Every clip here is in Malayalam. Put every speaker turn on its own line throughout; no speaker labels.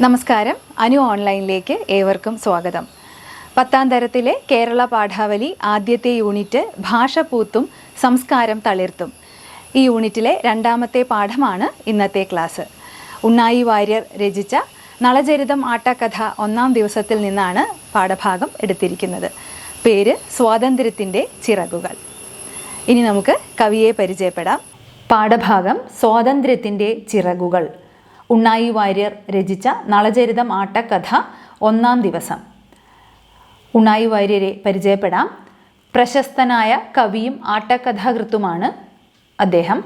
നമസ്കാരം. അനു ഓൺലൈനിലേക്ക് ഏവർക്കും സ്വാഗതം. 10ാം തരത്തിലെ കേരള പാഠാവലി ആദ്യത്തെ യൂണിറ്റ് ഭാഷ പൂത്തും സംസ്കാരം തളിർത്തും. ഈ യൂണിറ്റിലെ 2ാമത്തെ പാഠമാണ് ഇന്നത്തെ ക്ലാസ്. ഉണ്ണായി വാര്യർ രചിച്ച നളചരിതം ആട്ടക്കഥ 1ാം ദിവസത്തിൽ നിന്നാണ് പാഠഭാഗം എടുത്തിരിക്കുന്നത്. പേര് സ്വാതന്ത്ര്യത്തിൻ്റെ ചിറകുകൾ. ഇനി നമുക്ക് കവിയെ പരിചയപ്പെടാം. പാഠഭാഗം സ്വാതന്ത്ര്യത്തിൻ്റെ ചിറകുകൾ. ഉണ്ണായി വാര്യർ രചിച്ച നളചരിതം ആട്ടക്കഥ 1ാം ദിവസം. ഉണ്ണായി വാര്യരെ പരിചയപ്പെടാം. പ്രശസ്തനായ കവിയും ആട്ടക്കഥാകൃത്തുമാണ് അദ്ദേഹം.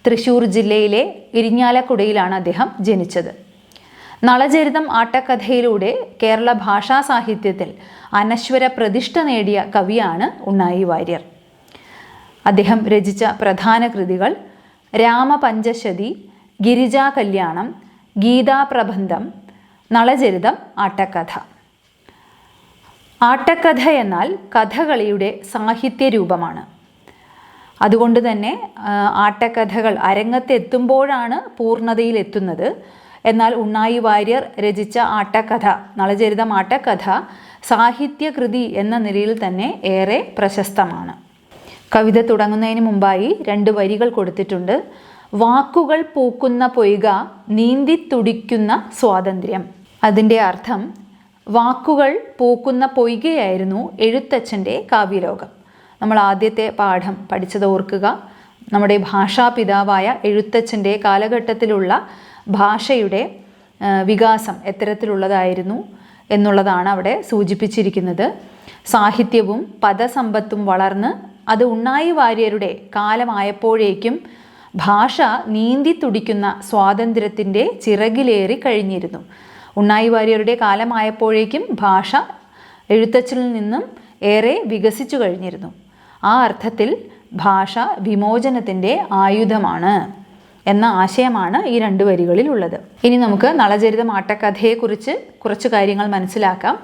തൃശ്ശൂർ ജില്ലയിലെ ഇരിങ്ങാലക്കുടയിലാണ് അദ്ദേഹം ജനിച്ചത്. നളചരിതം ആട്ടക്കഥയിലൂടെ കേരള ഭാഷാ സാഹിത്യത്തിൽ അനശ്വര പ്രതിഷ്ഠ നേടിയ കവിയാണ് ഉണ്ണായി വാര്യർ. അദ്ദേഹം രചിച്ച പ്രധാന കൃതികൾ രാമപഞ്ചശതി, ഗിരിജാ കല്യാണം, ഗീതാപ്രബന്ധം, നളചരിതം ആട്ടക്കഥ. ആട്ടക്കഥ എന്നാൽ കഥകളിയുടെ സാഹിത്യ രൂപമാണ്. അതുകൊണ്ട് തന്നെ ആട്ടക്കഥകൾ അരങ്ങത്തെത്തുമ്പോഴാണ് പൂർണ്ണതയിലെത്തുന്നത്. എന്നാൽ ഉണ്ണായി വാര്യർ രചിച്ച ആട്ടക്കഥ, നളചരിതം ആട്ടക്കഥ സാഹിത്യകൃതി എന്ന നിലയിൽ തന്നെ ഏറെ പ്രശസ്തമാണ്. കവിത തുടങ്ങുന്നതിന് മുമ്പായി 2 വരികൾ കൊടുത്തിട്ടുണ്ട്. വാക്കുകൾ പൂക്കുന്ന പൊയ്ക, നീന്തി തുടിക്കുന്ന സ്വാതന്ത്ര്യം. അതിൻ്റെ അർത്ഥം വാക്കുകൾ പൂക്കുന്ന പൊയ്കയായിരുന്നു എഴുത്തച്ഛൻ്റെ കാവ്യലോകം. നമ്മൾ ആദ്യത്തെ പാഠം പഠിച്ചത് ഓർക്കുക. നമ്മുടെ ഭാഷാപിതാവായ എഴുത്തച്ഛൻ്റെ കാലഘട്ടത്തിലുള്ള ഭാഷയുടെ വികാസം എത്തരത്തിലുള്ളതായിരുന്നു എന്നുള്ളതാണ് അവിടെ സൂചിപ്പിച്ചിരിക്കുന്നത്. സാഹിത്യവും പദസമ്പത്തും വളർന്ന് അത് ഉണ്ണായി വാര്യരുടെ കാലമായപ്പോഴേക്കും ഭാഷ നീന്തി തുടിക്കുന്ന സ്വാതന്ത്ര്യത്തിൻ്റെ ചിറകിലേറി കഴിഞ്ഞിരുന്നു. ഉണ്ണായി വാര്യരുടെ കാലമായപ്പോഴേക്കും ഭാഷ എഴുത്തച്ഛനിൽ നിന്നും ഏറെ വികസിച്ചു കഴിഞ്ഞിരുന്നു. ആ അർത്ഥത്തിൽ ഭാഷ വിമോചനത്തിൻ്റെ ആയുധമാണ് എന്ന ആശയമാണ് ഈ 2 വരികളിൽ ഉള്ളത്. ഇനി നമുക്ക് നളചരിതം ആട്ടക്കഥയെക്കുറിച്ച് കുറച്ച് കാര്യങ്ങൾ മനസ്സിലാക്കാം.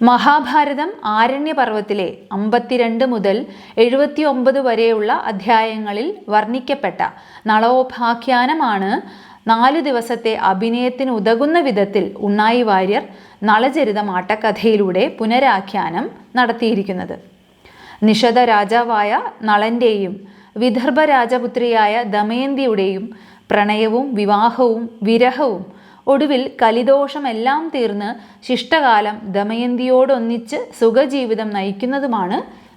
മഹാഭാരതം ആരണ്യപർവ്വത്തിലെ 52 മുതൽ 79 വരെയുള്ള അധ്യായങ്ങളിൽ വർണ്ണിക്കപ്പെട്ട നളോപാഖ്യാനമാണ് 4 ദിവസത്തെ അഭിനയത്തിന് ഉതകുന്ന വിധത്തിൽ ഉണ്ണായി വാര്യർ നളചരിതം ആട്ടക്കഥയിലൂടെ പുനരാഖ്യാനം നടത്തിയിരിക്കുന്നത്. നിഷധ രാജാവായ നളൻ്റെയും വിദർഭ രാജപുത്രിയായ ദമയന്തിയുടെയും പ്രണയവും വിവാഹവും വിരഹവും ഒടുവിൽ കലിദോഷമെല്ലാം തീർന്ന് ശിഷ്ടകാലം ദമയന്തിയോടൊന്നിച്ച് സുഖജീവിതം നയിക്കുന്നതുമാണ്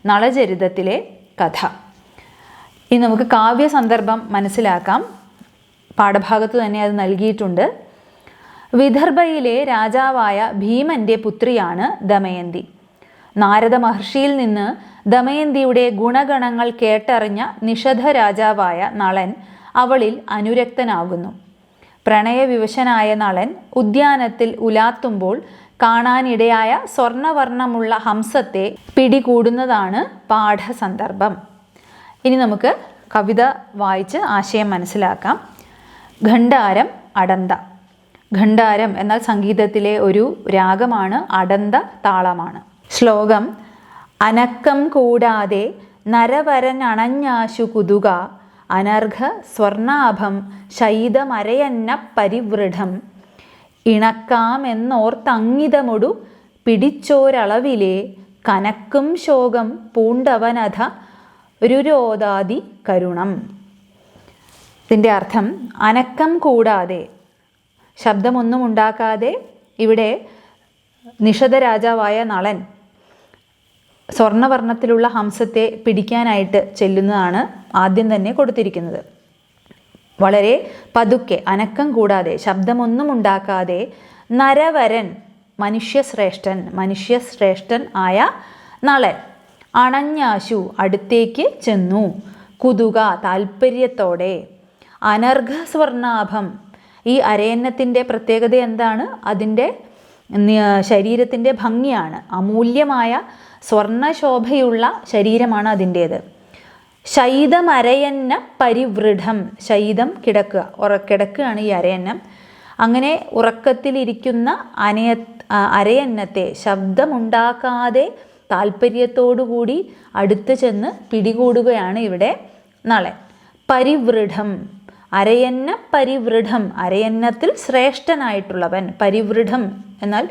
നളചരിതത്തിലെ കഥ. ഇനി നമുക്ക് കാവ്യ സന്ദർഭം മനസ്സിലാക്കാം. പാഠഭാഗത്ത് തന്നെ അത് നൽകിയിട്ടുണ്ട്. വിദർഭയിലെ രാജാവായ ഭീമൻ്റെ പുത്രിയാണ് ദമയന്തി. നാരദ മഹർഷിയിൽ നിന്ന് ദമയന്തിയുടെ ഗുണഗണങ്ങൾ കേട്ടറിഞ്ഞ നിഷധ രാജാവായ നളൻ അവളിൽ അനുരക്തനാകുന്നു. പ്രണയവിവശനായ നളൻ ഉദ്യാനത്തിൽ ഉലാത്തുമ്പോൾ കാണാനിടയായ സ്വർണവർണ്ണമുള്ള ഹംസത്തെ പിടികൂടുന്നതാണ് പാഠസന്ദർഭം. ഇനി നമുക്ക് കവിത വായിച്ച് ആശയം മനസ്സിലാക്കാം. ഘണ്ഡാരം, അടന്ത. ഘണ്ഡാരം എന്നാൽ സംഗീതത്തിലെ ഒരു രാഗമാണ്, അടന്ത താളമാണ്. ശ്ലോകം: അനക്കം കൂടാതെ നരവരനണഞ്ഞാശു കുതുക, അനർഘ സ്വർണാഭം ശൈതമരയന്ന പരിവൃഢം, ഇണക്കാമെന്നോർത്തങ്ങിതമൊടു പിടിച്ചോരളവിലെ കനക്കും ശോകം പൂണ്ടവനധ രുരോദാതി കരുണം. ഇതിൻ്റെ അർത്ഥം അനക്കം കൂടാതെ, ശബ്ദമൊന്നും ഉണ്ടാക്കാതെ ഇവിടെ നിഷധ രാജാവായ നളൻ സ്വർണവർണ്ണത്തിലുള്ള ഹംസത്തെ പിടിക്കാനായിട്ട് ചെല്ലുന്നതാണ് ആദ്യം തന്നെ കൊടുത്തിരിക്കുന്നത്. വളരെ പതുക്കെ, അനക്കം കൂടാതെ, ശബ്ദമൊന്നും ഉണ്ടാക്കാതെ നരവരൻ, മനുഷ്യശ്രേഷ്ഠൻ ആയ നളൻ, അണഞ്ഞാശു അടുത്തേക്ക് ചെന്നു, കുതുക താൽപ്പര്യത്തോടെ, അനർഘ സ്വർണാഭം. ഈ അരയന്നത്തിൻ്റെ പ്രത്യേകത എന്താണ്? അതിൻ്റെ ശരീരത്തിൻ്റെ ഭംഗിയാണ്. അമൂല്യമായ സ്വർണശോഭയുള്ള ശരീരമാണ് അതിൻ്റേത്. ശൈതമരയന്ന പരിവൃഢം, ശൈതം കിടക്കുകയാണ് ഈ അരയന്നം. അങ്ങനെ ഉറക്കത്തിലിരിക്കുന്ന അരയന്നത്തെ ശബ്ദമുണ്ടാക്കാതെ താൽപ്പര്യത്തോടുകൂടി അടുത്ത് ചെന്ന് പിടികൂടുകയാണ് ഇവിടെ നളൻ. പരിവൃഢം, അരയന്ന പരിവൃഢം, അരയന്നത്തിൽ ശ്രേഷ്ഠനായിട്ടുള്ളവൻ, പരിവൃഢം എന്നാൽ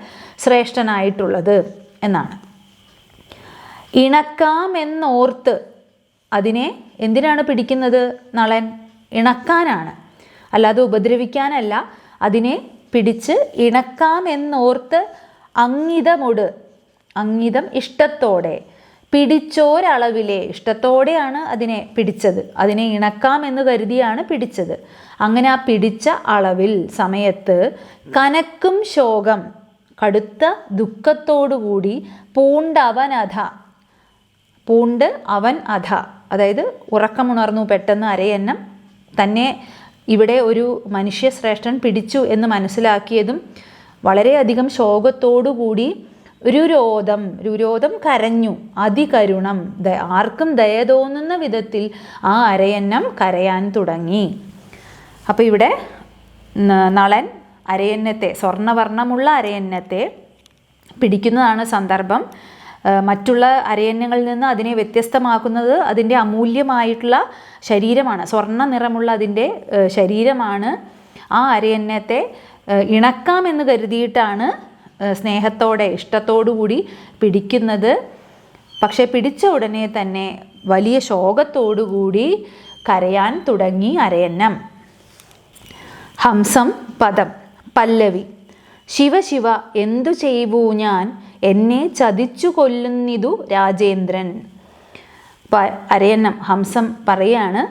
ശ്രേഷ്ഠനായിട്ടുള്ളത് എന്നാണ്. ഇണക്കാമെന്നോർത്ത്, അതിനെ എന്തിനാണ് പിടിക്കുന്നത് നളൻ? ഇണക്കാനാണ്, അല്ലാതെ ഉപദ്രവിക്കാനല്ല. അതിനെ പിടിച്ച് ഇണക്കാമെന്നോർത്ത് അങ്ങിതമൊട്, അങ്ങിതം ഇഷ്ടത്തോടെ, പിടിച്ചോരളവിലെ, ഇഷ്ടത്തോടെയാണ് അതിനെ പിടിച്ചത്, അതിനെ ഇണക്കാം എന്ന് കരുതിയാണ് പിടിച്ചത്. അങ്ങനെ ആ പിടിച്ച അളവിൽ സമയത്ത് കനക്കും ശോകം, കടുത്ത ദുഃഖത്തോടുകൂടി പൂണ്ടവനധ, പൂണ്ട് അവൻ അധ, അതായത് ഉറക്കമുണർന്നു പെട്ടെന്ന് അരയന്നം തന്നെ ഇവിടെ ഒരു മനുഷ്യശ്രേഷ്ഠൻ പിടിച്ചു എന്ന് മനസ്സിലാക്കിയതും വളരെയധികം ശോകത്തോടുകൂടി രുരോധം, രുരോധം കരഞ്ഞു, അതികരുണം, ആർക്കും ദയ തോന്നുന്ന വിധത്തിൽ ആ അരയന്നം കരയാൻ തുടങ്ങി. അപ്പോൾ ഇവിടെ നളൻ അരയന്നത്തെ, സ്വർണ്ണവർണ്ണമുള്ള അരയന്നത്തെ പിടിക്കുന്നതാണ് സന്ദർഭം. മറ്റുള്ള അരയന്നങ്ങളിൽ നിന്ന് അതിനെ വ്യത്യസ്തമാക്കുന്നത് അതിൻ്റെ അമൂല്യമായിട്ടുള്ള ശരീരമാണ്, സ്വർണ്ണ നിറമുള്ള അതിൻ്റെ ശരീരമാണ്. ആ അരയന്നത്തെ ഇണക്കാമെന്ന് കരുതിയിട്ടാണ് സ്നേഹത്തോടെ ഇഷ്ടത്തോടു കൂടി പിടിക്കുന്നത്. പക്ഷെ പിടിച്ച ഉടനെ തന്നെ വലിയ ശോകത്തോടുകൂടി കരയാൻ തുടങ്ങി അരയന്നം. ഹംസം പദം പല്ലവി. ശിവ ശിവ എന്തു ചെയ്വൂ ഞാൻ, എന്നെ ചതിച്ചു കൊല്ലുന്നിതു രാജേന്ദ്രൻ. അരയന്നം ഹംസം പറയാണ്,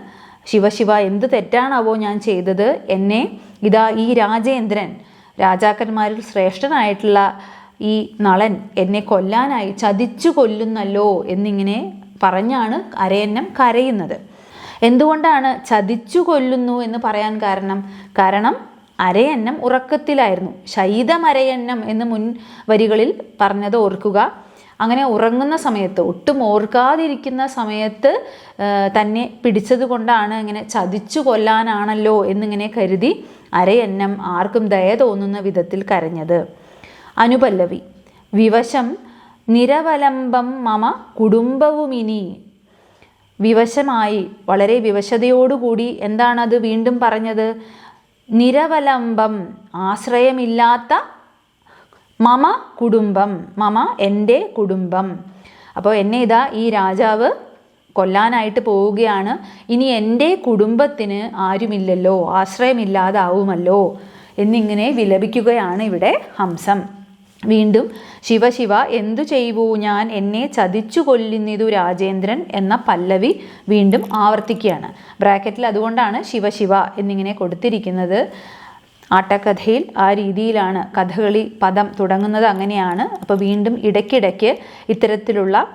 ശിവശിവ എന്ത് തെറ്റാണാവോ ഞാൻ ചെയ്തത്, എന്നെ ഇതാ ഈ രാജേന്ദ്രൻ, രാജാക്കന്മാരിൽ ശ്രേഷ്ഠനായിട്ടുള്ള ഈ നളൻ എന്നെ കൊല്ലാനായി ചതിച്ചു കൊല്ലുന്നല്ലോ എന്നിങ്ങനെ പറഞ്ഞാണ് അരയന്നം കരയുന്നത്. എന്തുകൊണ്ടാണ് ചതിച്ചു കൊല്ലുന്നു എന്ന് പറയാൻ കാരണം അരയന്നം ഉറക്കത്തിലായിരുന്നു. ശൈതമരയന്നം എന്ന് മുൻ വരികളിൽ പറഞ്ഞത് ഓർക്കുക. അങ്ങനെ ഉറങ്ങുന്ന സമയത്ത്, ഒട്ടും ഓർക്കാതിരിക്കുന്ന സമയത്ത് തന്നെ പിടിച്ചത് കൊണ്ടാണ് ഇങ്ങനെ ചതിച്ചു കൊല്ലാനാണല്ലോ എന്നിങ്ങനെ കരുതി അരയന്നം ആർക്കും ദയ തോന്നുന്ന വിധത്തിൽ കരഞ്ഞത്. അനുപല്ലവി. വിവശം നിരവലംബം മമ കുടുംബവുമിനി. വിവശമായി, വളരെ വിവശതയോടുകൂടി എന്താണത് വീണ്ടും പറഞ്ഞത്? നിരവലംബം, ആശ്രയമില്ലാത്ത, മമ കുടുംബം, മമ എൻ്റെ കുടുംബം. അപ്പോൾ എന്നെ ഇതാ ഈ രാജാവ് കൊല്ലാനായിട്ട് പോവുകയാണ്, ഇനി എൻ്റെ കുടുംബത്തിന് ആരുമില്ലല്ലോ, ആശ്രയമില്ലാതാവുമല്ലോ എന്നിങ്ങനെ വിലപിക്കുകയാണ് ഇവിടെ ഹംസം. വീണ്ടും ശിവ ശിവ എന്തു ചെയ്വൂ ഞാൻ, എന്നെ ചതിച്ചു കൊല്ലുന്നിതു രാജേന്ദ്രൻ എന്ന പല്ലവി വീണ്ടും ആവർത്തിക്കുകയാണ്. ബ്രാക്കറ്റിൽ അതുകൊണ്ടാണ് ശിവശിവ എന്നിങ്ങനെ കൊടുത്തിരിക്കുന്നത്. ആട്ടക്കഥയിൽ ആ രീതിയിലാണ് കഥകളി പദം തുടങ്ങുന്നത്, അങ്ങനെയാണ്. അപ്പോൾ വീണ്ടും ഇടയ്ക്കിടയ്ക്ക് ഇത്തരത്തിലുള്ള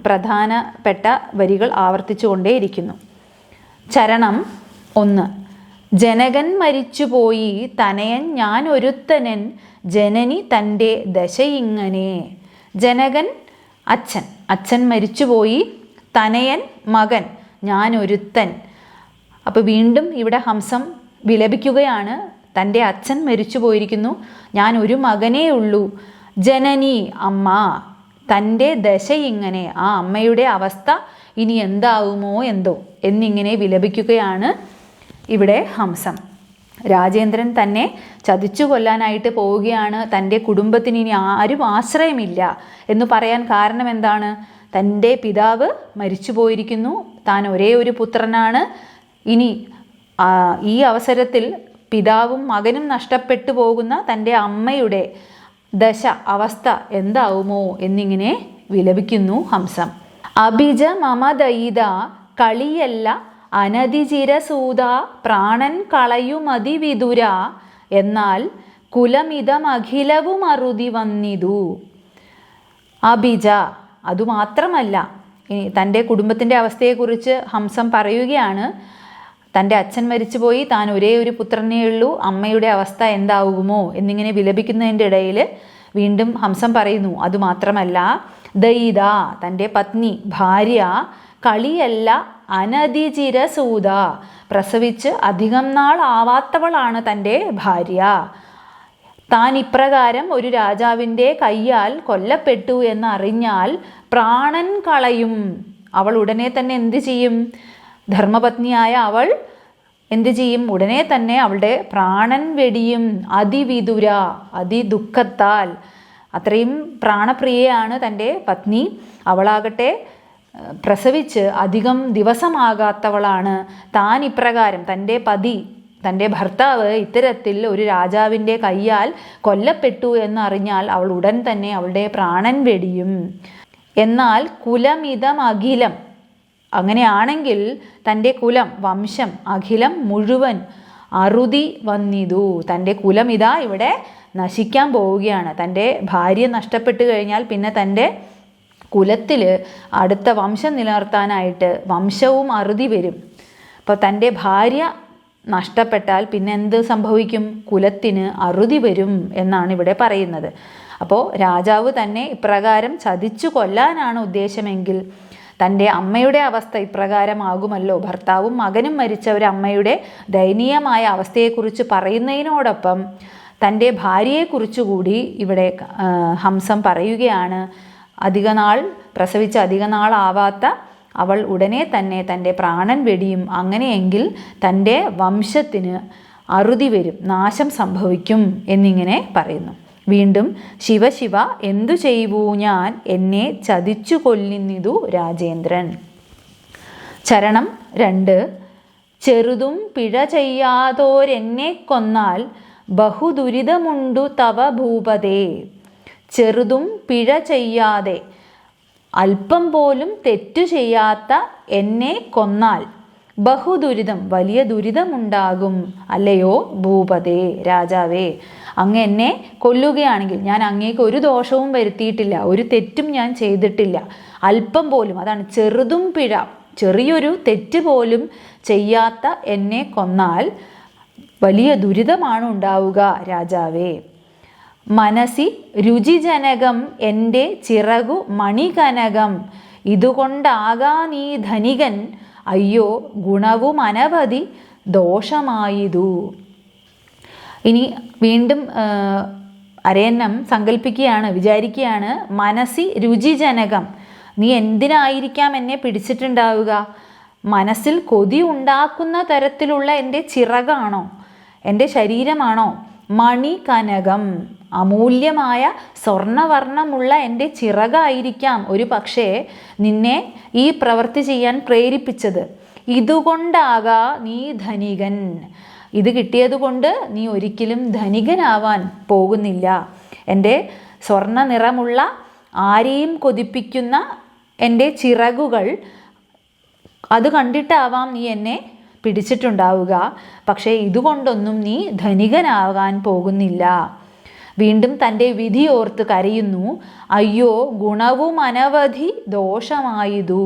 പ്രധാനപ്പെട്ട വരികൾ ആവർത്തിച്ചു കൊണ്ടേയിരിക്കുന്നു. ചരണം 1. ജനകൻ മരിച്ചുപോയി തനയൻ ഞാൻ ഒരുത്തനൻ, ജനനി തൻ്റെ ദശയിങ്ങനെ. ജനകൻ അച്ഛൻ മരിച്ചുപോയി, തനയൻ മകൻ, ഞാൻ ഒരുത്തൻ. അപ്പോൾ വീണ്ടും ഇവിടെ ഹംസം വിലപിക്കുകയാണ്. തൻ്റെ അച്ഛൻ മരിച്ചു പോയിരിക്കുന്നു, ഞാൻ ഒരു മകനേ ഉള്ളൂ. ജനനി അമ്മ, തൻ്റെ ദശയിങ്ങനെ, ആ അമ്മയുടെ അവസ്ഥ ഇനി എന്താവുമോ എന്തോ എന്നിങ്ങനെ വിലപിക്കുകയാണ് ഇവിടെ ഹംസം. രാജേന്ദ്രൻ തന്നെ ചതിച്ചു കൊല്ലാനായിട്ട് പോവുകയാണ്. തൻ്റെ കുടുംബത്തിന് ഇനി ആരും ആശ്രയമില്ല എന്ന് പറയാൻ കാരണം എന്താണ്? തൻ്റെ പിതാവ് മരിച്ചു പോയിരിക്കുന്നു, താൻ ഒരേ ഒരു പുത്രനാണ്. ഇനി ഈ അവസരത്തിൽ പിതാവും മകനും നഷ്ടപ്പെട്ടു പോകുന്ന തൻ്റെ അമ്മയുടെ അവസ്ഥ എന്താവുമോ എന്നിങ്ങനെ വിലപിക്കുന്നു ഹംസം. അഭിജ മമദയിത കളിയല്ല അനതിചിരസൂത പ്രാണൻ കളയുമതിവിദുര, എന്നാൽ കുലമിതമഖിലവും അറുതി വന്നിതു. അഭിജ, അതുമാത്രമല്ല, തൻ്റെ കുടുംബത്തിൻ്റെ അവസ്ഥയെക്കുറിച്ച് ഹംസം പറയുകയാണ്. തൻ്റെ അച്ഛൻ മരിച്ചുപോയി, താൻ ഒരേ ഒരു പുത്രനേ ഉള്ളൂ, അമ്മയുടെ അവസ്ഥ എന്താവുമോ എന്നിങ്ങനെ വിലപിക്കുന്നതിൻ്റെ ഇടയിൽ വീണ്ടും ഹംസം പറയുന്നു, അതുമാത്രമല്ല ദയിത, തൻ്റെ പത്നി ഭാര്യ, കളിയല്ല അനതിചിരസൂത, പ്രസവിച്ച് അധികം നാൾ ആവാത്തവളാണ് തൻ്റെ ഭാര്യ. താൻ ഇപ്രകാരം ഒരു രാജാവിൻ്റെ കയ്യാൽ കൊല്ലപ്പെട്ടു എന്നറിഞ്ഞാൽ പ്രാണൻ കളയും. അവൾ ഉടനെ തന്നെ എന്ത് ചെയ്യും? ധർമ്മപത്നിയായ അവൾ എന്തു ചെയ്യും? ഉടനെ തന്നെ അവളുടെ പ്രാണൻ വെടിയും. അതിവിതുര, അതിദുഃഖത്താൽ. അത്രയും പ്രാണപ്രിയയാണ് തൻ്റെ പത്നി. അവളാകട്ടെ പ്രസവിച്ച് അധികം ദിവസമാകാത്തവളാണ്. താൻ ഇപ്രകാരം തൻ്റെ ഭർത്താവ് ഇത്തരത്തിൽ ഒരു രാജാവിൻ്റെ കയ്യാൽ കൊല്ലപ്പെട്ടു എന്നറിഞ്ഞാൽ അവൾ ഉടൻ തന്നെ അവളുടെ പ്രാണൻ വെടിയും. എന്നാൽ കുലമിതം അഖിലം, അങ്ങനെയാണെങ്കിൽ തൻ്റെ കുലം, വംശം, അഖിലം മുഴുവൻ അറുതി വന്നിതു. തൻ്റെ കുലം ഇതാ ഇവിടെ നശിക്കാൻ പോവുകയാണ്. തൻ്റെ ഭാര്യ നഷ്ടപ്പെട്ടു കഴിഞ്ഞാൽ പിന്നെ തൻ്റെ കുലത്തിൽ അടുത്ത വംശം നിലനിർത്താനായിട്ട് വംശവും അറുതി വരും. അപ്പോൾ തൻ്റെ ഭാര്യ നഷ്ടപ്പെട്ടാൽ പിന്നെ എന്ത് സംഭവിക്കും? കുലത്തിന് അറുതി വരും എന്നാണ് ഇവിടെ പറയുന്നത്. അപ്പോൾ രാജാവ് തന്നെ ഇപ്രകാരം ചതിച്ചു കൊല്ലാനാണ് ഉദ്ദേശമെങ്കിൽ തൻ്റെ അമ്മയുടെ അവസ്ഥ ഇപ്രകാരമാകുമല്ലോ. ഭർത്താവും മകനും മരിച്ച ഒരു അമ്മയുടെ ദയനീയമായ അവസ്ഥയെക്കുറിച്ച് പറയുന്നതിനോടൊപ്പം തൻ്റെ ഭാര്യയെക്കുറിച്ചുകൂടി ഇവിടെ ഹംസം പറയുകയാണ്. പ്രസവിച്ച് അധികനാളാവാത്ത അവൾ ഉടനെ തന്നെ തൻ്റെ പ്രാണൻ വെടിയും. അങ്ങനെയെങ്കിൽ തൻ്റെ വംശത്തിന് അറുതി വരും, നാശം സംഭവിക്കും എന്നിങ്ങനെ പറയുന്നു. വീണ്ടും ശിവ ശിവ എന്തു ചെയ്വൂ ഞാൻ, എന്നെ ചതിച്ചു കൊല്ലുന്നിതു രാജേന്ദ്രൻ. ചരണം 2. ചെറുതും പിഴ ചെയ്യാതോരെന്നെ കൊന്നാൽ ബഹുദുരിതമുണ്ടു തവ ഭൂപതേ. ചെറുതും പിഴ ചെയ്യാതെ, അല്പം പോലും തെറ്റു ചെയ്യാത്ത എന്നെ കൊന്നാൽ ബഹുദുരിതം, വലിയ ദുരിതമുണ്ടാകും. അല്ലയോ ഭൂപതേ, രാജാവേ, അങ്ങ് എന്നെ കൊല്ലുകയാണെങ്കിൽ, ഞാൻ അങ്ങേക്ക് ഒരു ദോഷവും വരുത്തിയിട്ടില്ല, ഒരു തെറ്റും ഞാൻ ചെയ്തിട്ടില്ല. അല്പം പോലും, അതാണ് ചെറുതും പിഴ, ചെറിയൊരു തെറ്റ് പോലും ചെയ്യാത്ത എന്നെ കൊന്നാൽ വലിയ ദുരിതമാണ് ഉണ്ടാവുക രാജാവേ. മനസ്സി രുചിജനകം എൻ്റെ ചിറകു മണികനകം, ഇതുകൊണ്ടാകാ നീ ധനികൻ, അയ്യോ ഗുണവും അനവധി ദോഷമായിതു. ഇനി വീണ്ടും അരയന്നം സങ്കല്പിക്കുകയാണ്, വിചാരിക്കുകയാണ്. മനസ്സി രുചിജനകം, നീ എന്തിനായിരിക്കാം എന്നെ പിടിച്ചിട്ടുണ്ടാവുക? മനസ്സിൽ കൊതി ഉണ്ടാക്കുന്ന തരത്തിലുള്ള എൻ്റെ ചിറകാണോ, എൻ്റെ ശരീരമാണോ? മണികനകം, അമൂല്യമായ സ്വർണവർണ്ണമുള്ള എൻ്റെ ചിറകായിരിക്കാം ഒരു പക്ഷേ നിന്നെ ഈ പ്രവൃത്തി ചെയ്യാൻ പ്രേരിപ്പിച്ചത്. ഇതുകൊണ്ടാകാ നീ ധനികൻ, ഇത് കിട്ടിയതുകൊണ്ട് നീ ഒരിക്കലും ധനികനാവാൻ പോകുന്നില്ല. എൻ്റെ സ്വർണ്ണ നിറമുള്ള, ആരെയും കൊതിപ്പിക്കുന്ന എൻ്റെ ചിറകുകൾ, അത് കണ്ടിട്ടാവാം നീ എന്നെ പിടിച്ചിട്ടുണ്ടാവുക. പക്ഷേ ഇതുകൊണ്ടൊന്നും നീ ധനികനാകാൻ പോകുന്നില്ല. വീണ്ടും തൻ്റെ വിധിയോർത്ത് കരയുന്നു. അയ്യോ ഗുണവും അനവധി ദോഷമായതു.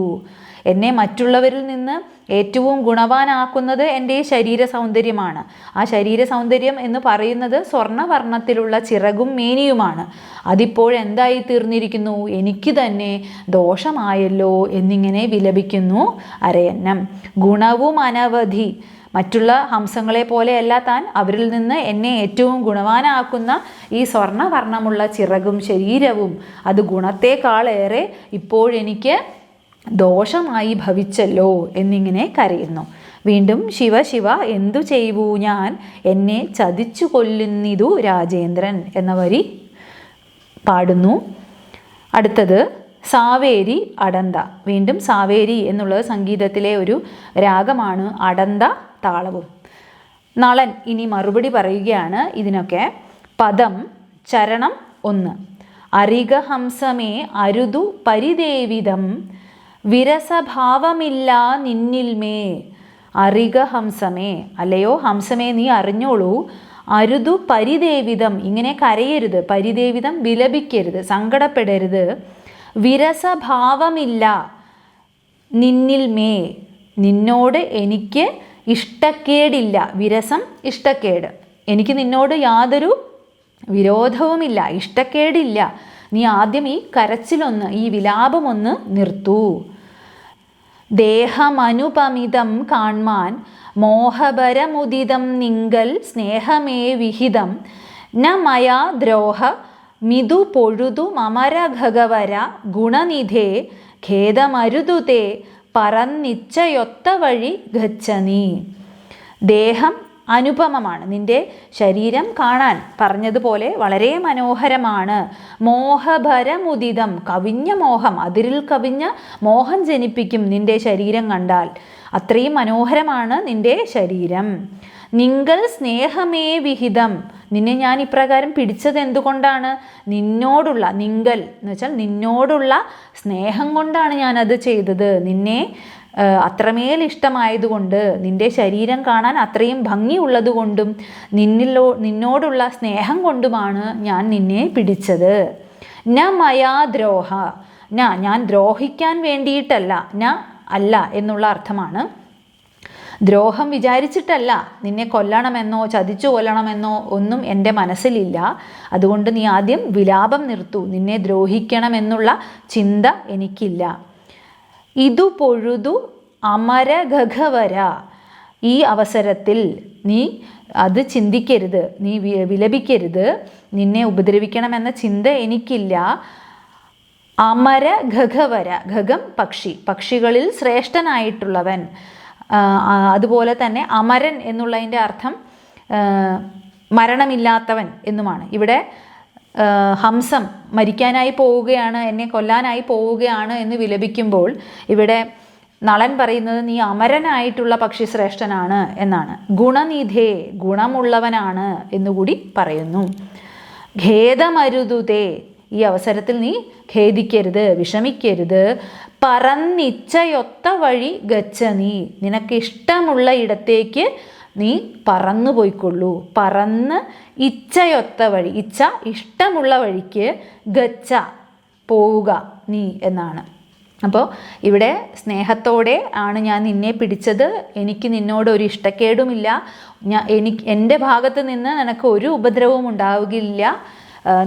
എന്നെ മറ്റുള്ളവരിൽ നിന്ന് ഏറ്റവും ഗുണവാനാക്കുന്നത് എൻ്റെ ശരീര സൗന്ദര്യമാണ്. ആ ശരീര സൗന്ദര്യം എന്ന് പറയുന്നത് സ്വർണ്ണവർണ്ണത്തിലുള്ള ചിറകും മേനിയുമാണ്. അതിപ്പോഴെന്തായി തീർന്നിരിക്കുന്നു? എനിക്ക് തന്നെ ദോഷമായല്ലോ എന്നിങ്ങനെ വിലപിക്കുന്നു അരയന്നം. ഗുണവും അനവധി, മറ്റുള്ള ഹംസങ്ങളെ പോലെയല്ല താൻ, അവരിൽ നിന്ന് എന്നെ ഏറ്റവും ഗുണവാനാക്കുന്ന ഈ സ്വർണ്ണവർണ്ണമുള്ള ചിറകും ശരീരവും അത് ഗുണത്തേക്കാളേറെ ഇപ്പോഴെനിക്ക് ദോഷമായി ഭവിച്ചല്ലോ എന്നിങ്ങനെ കരയുന്നു. വീണ്ടും ശിവ ശിവ എന്തു ചെയ്വൂ ഞാൻ, എന്നെ ചതിച്ചു കൊല്ലുന്നിതു രാജേന്ദ്രൻ എന്ന വരി പാടുന്നു. അടുത്തത് സാവേരി അടന്ത. വീണ്ടും സാവേരി എന്നുള്ളത് സംഗീതത്തിലെ ഒരു രാഗമാണ്. അടന്ത താളവും. നളൻ ഇനി മറുപടി പറയുകയാണ് ഇതിനൊക്കെ. പദം ചരണം 1. അരിക ഹംസമേ അരുതു പരിദേവിതം, വിരസഭാവമില്ല നിന്നിൽമേ. അരിക ഹംസമേ, അല്ലയോ ഹംസമേ നീ അറിഞ്ഞോളൂ. അരുതു പരിദേവിതം, ഇങ്ങനെ കരയരുത്. പരിദേവിതം, വിലപിക്കരുത്, സങ്കടപ്പെടരുത്. വിരസഭാവമില്ല നിന്നിൽമേ, നിന്നോട് എനിക്ക് ഇഷ്ടക്കേടില്ല. വിരസം ഇഷ്ടക്കേട്. എനിക്ക് നിന്നോട് യാതൊരു വിരോധവുമില്ല, ഇഷ്ടക്കേടില്ല. നീ ആദ്യം ഈ കരച്ചിലൊന്ന്, ഈ വിലാപമൊന്ന് നിർത്തൂ. ദേഹമനുപമിതം കാൺമാൻ മോഹപരമുദിതം നിങ്കൽ സ്നേഹമേ വിഹിതം, ന മയാ ദ്രോഹ മിതു പൊഴുതു മമരഘകവര ഗുണനിധേ, ഖേദമരുതുതേ പറന്നിച്ചയൊത്ത വഴി ഗച്ഛ നീ. ദേഹം അനുപമമാണ്. നിന്റെ ശരീരം കാണാൻ പറഞ്ഞതുപോലെ വളരെ മനോഹരമാണ്. മോഹഭരമുദിതം, കവിഞ്ഞ മോഹം, അതിരിൽ കവിഞ്ഞ മോഹം ജനിപ്പിക്കും നിന്റെ ശരീരം കണ്ടാൽ. അത്രയും മനോഹരമാണ് നിന്റെ ശരീരം. നിങ്കൽ സ്നേഹമേ വിഹിതം, നിന്നെ ഞാൻ ഇപ്രകാരം പിടിച്ചത് എന്തുകൊണ്ടാണ്? നിന്നോടുള്ള, നിങ്കൽ എന്ന് വെച്ചാൽ നിന്നോടുള്ള സ്നേഹം കൊണ്ടാണ് ഞാനത് ചെയ്തത്. നിന്നെ അത്രമേൽ ഇഷ്ടമായതുകൊണ്ട്, നിന്റെ ശരീരം കാണാൻ അത്രയും ഭംഗിയുള്ളത് കൊണ്ടും നിന്നോടുള്ള സ്നേഹം കൊണ്ടുമാണ് ഞാൻ നിന്നെ പിടിച്ചത്. ന മയാ ദ്രോഹ, ഞാൻ ദ്രോഹിക്കാൻ വേണ്ടിയിട്ടല്ല, അല്ല എന്നുള്ള അർത്ഥമാണ്. ദ്രോഹം വിചാരിച്ചിട്ടല്ല, നിന്നെ കൊല്ലണമെന്നോ ചതിച്ചു കൊല്ലണമെന്നോ ഒന്നും എൻ്റെ മനസ്സിലില്ല. അതുകൊണ്ട് നീ ആദ്യം വിലാപം നിർത്തൂ. നിന്നെ ദ്രോഹിക്കണമെന്നുള്ള ചിന്ത എനിക്കില്ല. ഇതു പൊഴുതു അമരഗഘവര, ഈ അവസരത്തിൽ നീ അത് ചിന്തിക്കരുത്, നീ വിലപിക്കരുത്, നിന്നെ ഉപദ്രവിക്കണമെന്ന ചിന്ത എനിക്കില്ല. അമരഗഘവര, ഗഗം പക്ഷി, പക്ഷികളിൽ ശ്രേഷ്ഠനായിട്ടുള്ളവൻ. അതുപോലെ തന്നെ അമരൻ എന്നുള്ളതിൻ്റെ അർത്ഥം മരണമില്ലാത്തവൻ എന്നുമാണ്. ഇവിടെ ഹംസം മരിക്കാനായി പോവുകയാണ്, എന്നെ കൊല്ലാനായി പോവുകയാണ് എന്ന് വിലപിക്കുമ്പോൾ ഇവിടെ നളൻ പറയുന്നത് നീ അമരനായിട്ടുള്ള പക്ഷി ശ്രേഷ്ഠനാണ് എന്നാണ്. ഗുണനിധേ, ഗുണമുള്ളവനാണ് എന്നുകൂടി പറയുന്നു. ഖേദമരുതുതേ, ഈ അവസരത്തിൽ നീ ഖേദിക്കരുത്, വിഷമിക്കരുത്. പറന്നിച്ചയൊത്ത വഴി ഗച്ഛ നീ, നിനക്കിഷ്ടമുള്ള ഇടത്തേക്ക് നീ പറന്നു പോയിക്കൊള്ളൂ. പറന്ന് ഇച്ഛയൊത്ത വഴി, ഇച്ഛ ഇഷ്ടമുള്ള വഴിക്ക്, ഗച്ഛ പോവുക നീ എന്നാണ്. അപ്പോൾ ഇവിടെ സ്നേഹത്തോടെ ആണ് ഞാൻ നിന്നെ പിടിച്ചത്. എനിക്ക് നിന്നോട് ഒരു ഇഷ്ടക്കേടുമില്ല. എൻ്റെ ഭാഗത്ത് നിന്ന് നിനക്ക് ഒരു ഉപദ്രവവും ഉണ്ടാവുകയില്ല.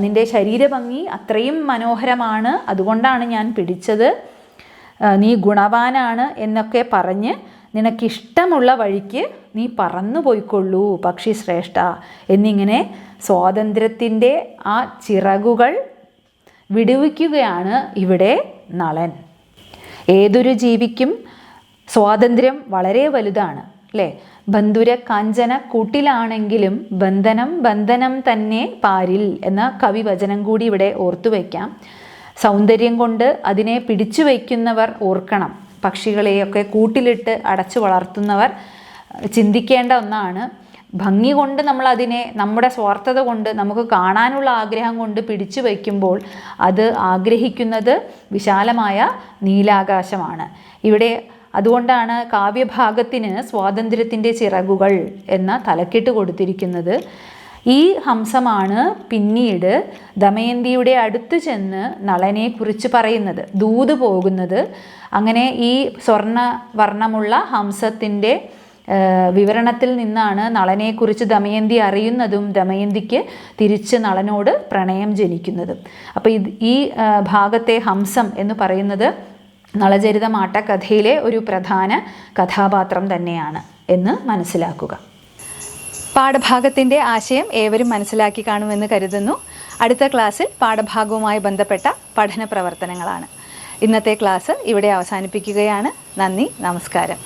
നിൻ്റെ ശരീരഭംഗി അത്രയും മനോഹരമാണ്, അതുകൊണ്ടാണ് ഞാൻ പിടിച്ചത്. നീ ഗുണവാനാണ് എന്നൊക്കെ പറഞ്ഞ് നിനക്കിഷ്ടമുള്ള വഴിക്ക് നീ പറന്നു പോയിക്കൊള്ളൂ പക്ഷി ശ്രേഷ്ഠ എന്നിങ്ങനെ സ്വാതന്ത്ര്യത്തിൻ്റെ ആ ചിറകുകൾ വിടുവിക്കുകയാണ് ഇവിടെ നളൻ. ഏതൊരു ജീവിക്കും സ്വാതന്ത്ര്യം വളരെ വലുതാണ് അല്ലേ? ബന്ധുര കാഞ്ചന കൂട്ടിലാണെങ്കിലും ബന്ധനം തന്നെ പാരിൽ എന്ന കവിവചനം കൂടി ഇവിടെ ഓർത്തു വയ്ക്കാം. സൗന്ദര്യം കൊണ്ട് അതിനെ പിടിച്ചു വയ്ക്കുന്നവർ ഓർക്കണം. പക്ഷികളെയൊക്കെ കൂട്ടിലിട്ട് അടച്ചു വളർത്തുന്നവർ ചിന്തിക്കേണ്ട ഒന്നാണ്. ഭംഗി കൊണ്ട് നമ്മളതിനെ നമ്മുടെ സ്വാർത്ഥത കൊണ്ട് നമുക്ക് കാണാനുള്ള ആഗ്രഹം കൊണ്ട് പിടിച്ചു വയ്ക്കുമ്പോൾ അത് ആഗ്രഹിക്കുന്നത് വിശാലമായ നീലാകാശമാണ്. ഇവിടെ അതുകൊണ്ടാണ് കാവ്യഭാഗത്തിന് സ്വാതന്ത്ര്യത്തിൻ്റെ ചിറകുകൾ എന്ന തലക്കെട്ട് കൊടുത്തിരിക്കുന്നത്. ഈ ഹംസമാണ് പിന്നീട് ദമയന്തിയുടെ അടുത്ത് ചെന്ന് നളനെക്കുറിച്ച് പറയുന്നത്, ദൂത് പോകുന്നത്. അങ്ങനെ ഈ സ്വർണ്ണവർണ്ണമുള്ള ഹംസത്തിൻ്റെ വിവരണത്തിൽ നിന്നാണ് നളനെക്കുറിച്ച് ദമയന്തി അറിയുന്നതും ദമയന്തിക്ക് തിരിച്ച് നളനോട് പ്രണയം ജനിക്കുന്നതും. അപ്പോൾ ഈ ഭാഗത്തെ ഹംസം എന്ന് പറയുന്നത് നളചരിതമാട്ട കഥയിലെ ഒരു പ്രധാന കഥാപാത്രം തന്നെയാണ് എന്ന് മനസ്സിലാക്കുക.
പാഠഭാഗത്തിൻ്റെ ആശയം ഏവരും മനസ്സിലാക്കി കാണുമെന്ന് കരുതുന്നു. അടുത്ത ക്ലാസ്സിൽ പാഠഭാഗവുമായി ബന്ധപ്പെട്ട പഠന പ്രവർത്തനങ്ങളാണ്. ഇന്നത്തെ ക്ലാസ് ഇവിടെ അവസാനിപ്പിക്കുകയാണ്. നന്ദി, നമസ്കാരം.